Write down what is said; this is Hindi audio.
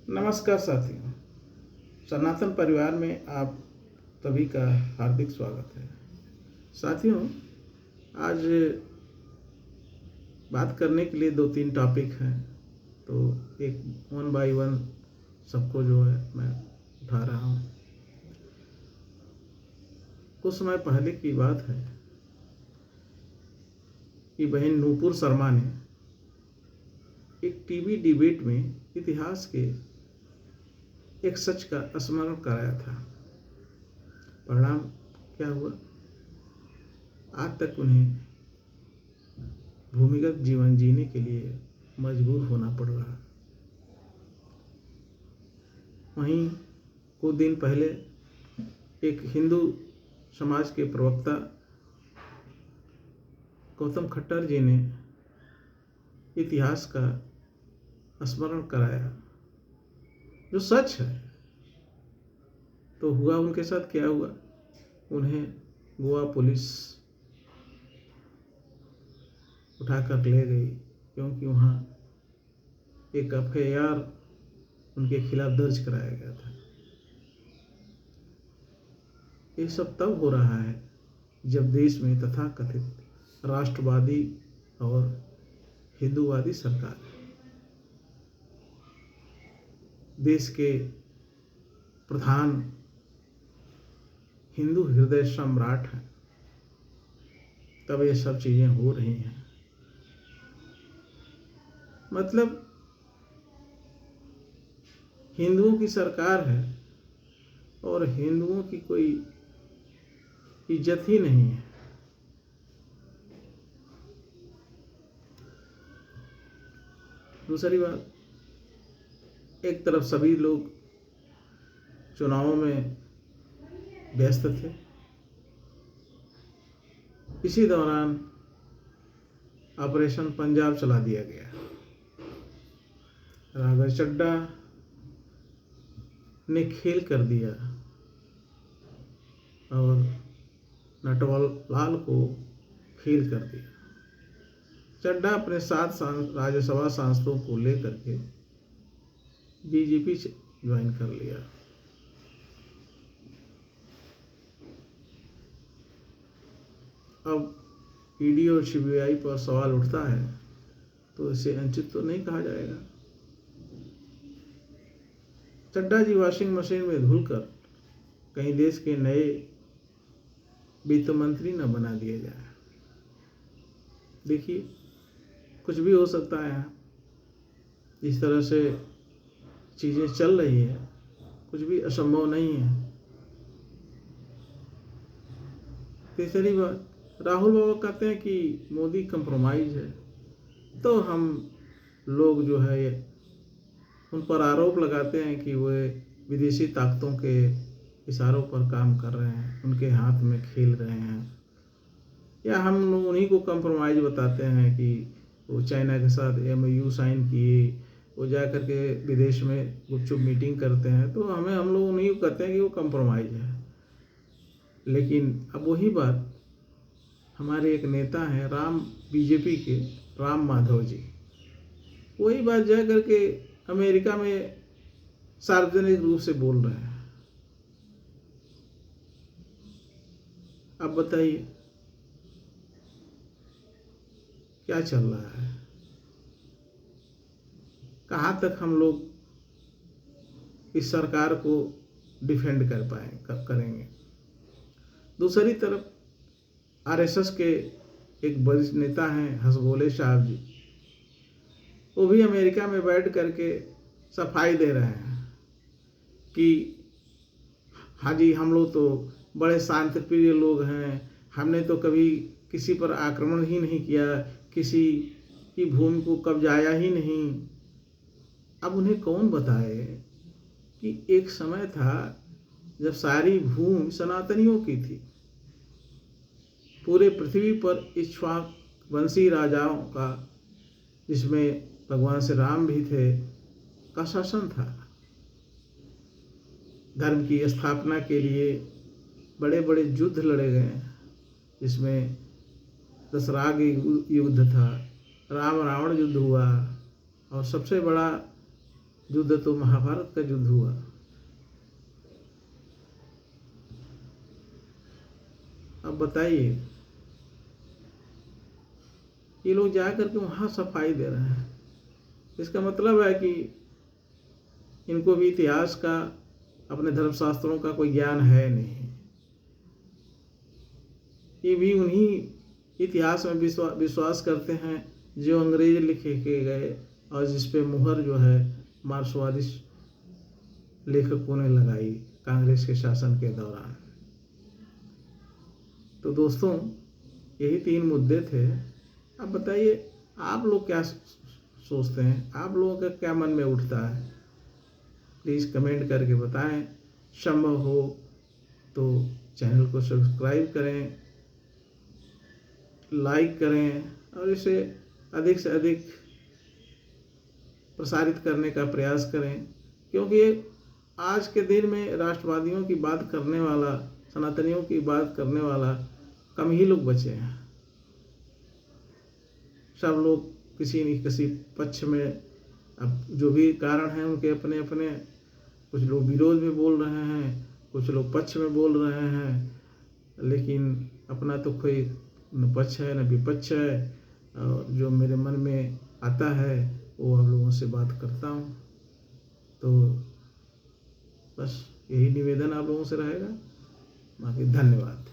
नमस्कार साथियों, सनातन परिवार में आप सभी का हार्दिक स्वागत है। साथियों, आज बात करने के लिए 2-3 टॉपिक हैं, तो एक वन बाय वन सबको जो है मैं उठा रहा हूँ। कुछ समय पहले की बात है कि बहन नूपुर शर्मा ने एक टीवी डिबेट में इतिहास के एक सच का स्मरण कराया था। परिणाम क्या हुआ? आज तक उन्हें भूमिगत जीवन जीने के लिए मजबूर होना पड़ रहा। वहीं कुछ दिन पहले एक हिंदू समाज के प्रवक्ता गौतम खट्टर जी ने इतिहास का स्मरण कराया, जो सच है। तो हुआ उनके साथ क्या हुआ? उन्हें गोवा पुलिस उठाकर ले गई, क्योंकि वहाँ एक एफआईआर उनके खिलाफ दर्ज कराया गया था। ये सब तब हो रहा है जब देश में तथाकथित राष्ट्रवादी और हिंदूवादी सरकार है। देश के प्रधान हिंदू हृदय सम्राट हैं, तब ये सब चीजें हो रही हैं। मतलब हिंदुओं की सरकार है और हिंदुओं की कोई इज्जत ही नहीं है। दूसरी बात, एक तरफ सभी लोग चुनावों में व्यस्त थे। इसी दौरान ऑपरेशन पंजाब चला दिया गया। राघव चड्ढा ने खेल कर दिया और नटवर लाल को फेल कर दिया। चड्ढा अपने 7 राज्यसभा सांसदों को लेकर के बीजेपी ज्वाइन कर लिया। अब ईडी और सीबीआई पर सवाल उठता है तो इसे अनुचित तो नहीं कहा जाएगा। चड्ढा जी वॉशिंग मशीन में धुलकर कहीं देश के नए वित्त मंत्री न बना दिए जाए। देखिए, कुछ भी हो सकता है। जिस तरह से चीजें चल रही है, कुछ भी असंभव नहीं है। तीसरी बात, राहुल बाबा कहते हैं कि मोदी कंप्रोमाइज है, तो हम लोग जो है उन पर आरोप लगाते हैं कि वे विदेशी ताकतों के इशारों पर काम कर रहे हैं, उनके हाथ में खेल रहे हैं। या हम लोग उन्हीं को कंप्रोमाइज बताते हैं कि वो चाइना के साथ MOU साइन किए, वो जा कर के विदेश में गुपचुप मीटिंग करते हैं, तो हम लोग उन्हीं को कहते हैं कि वो कंप्रोमाइज है। लेकिन अब वही बात, हमारे एक नेता हैं बीजेपी के राम माधव जी, वही बात जा करके अमेरिका में सार्वजनिक रूप से बोल रहे हैं। अब बताइए क्या चल रहा है? कहाँ तक हम लोग इस सरकार को डिफेंड करेंगे? दूसरी तरफ RSS के एक वरिष्ठ नेता हैं हसबोले साहब जी, वो भी अमेरिका में बैठ करके सफाई दे रहे हैं कि हाँ जी, हम लोग तो बड़े शांतिप्रिय लोग हैं, हमने तो कभी किसी पर आक्रमण ही नहीं किया, किसी की भूमि को कब्जाया ही नहीं। अब उन्हें कौन बताए कि एक समय था जब सारी भूमि सनातनियों की थी। पूरे पृथ्वी पर इक्ष्वाक वंशी राजाओं का, जिसमें भगवान श्री राम भी थे, का शासन था। धर्म की स्थापना के लिए बड़े बड़े युद्ध लड़े गए, जिसमें दशराग युद्ध था, राम रावण युद्ध हुआ, और सबसे बड़ा युद्ध तो महाभारत का युद्ध हुआ। अब बताइए, ये लोग जा करके वहाँ सफाई दे रहे हैं। इसका मतलब है कि इनको भी इतिहास का, अपने धर्मशास्त्रों का कोई ज्ञान है नहीं। ये भी उन्हीं इतिहास में विश्वास करते हैं जो अंग्रेज लिखे के गए और जिस पे मुहर जो है मार्क्सवादी लेखकों ने लगाई कांग्रेस के शासन के दौरान। तो दोस्तों, यही 3 मुद्दे थे। अब बताइए, आप लोग क्या सोचते हैं? आप लोगों का क्या मन में उठता है? प्लीज़ कमेंट करके बताएं। संभव हो तो चैनल को सब्सक्राइब करें, लाइक करें और इसे अधिक से अधिक प्रसारित करने का प्रयास करें, क्योंकि आज के दिन में राष्ट्रवादियों की बात करने वाला, सनातनियों की बात करने वाला कम ही लोग बचे हैं। सब लोग किसी न किसी पक्ष में, अब जो भी कारण है उनके अपने अपने, कुछ लोग विरोध में बोल रहे हैं, कुछ लोग पक्ष में बोल रहे हैं, लेकिन अपना तो कोई न पक्ष है न विपक्ष है। और जो मेरे मन में आता है वो आप लोगों से बात करता हूँ। तो बस यही निवेदन आप लोगों से रहेगा। बाकी धन्यवाद।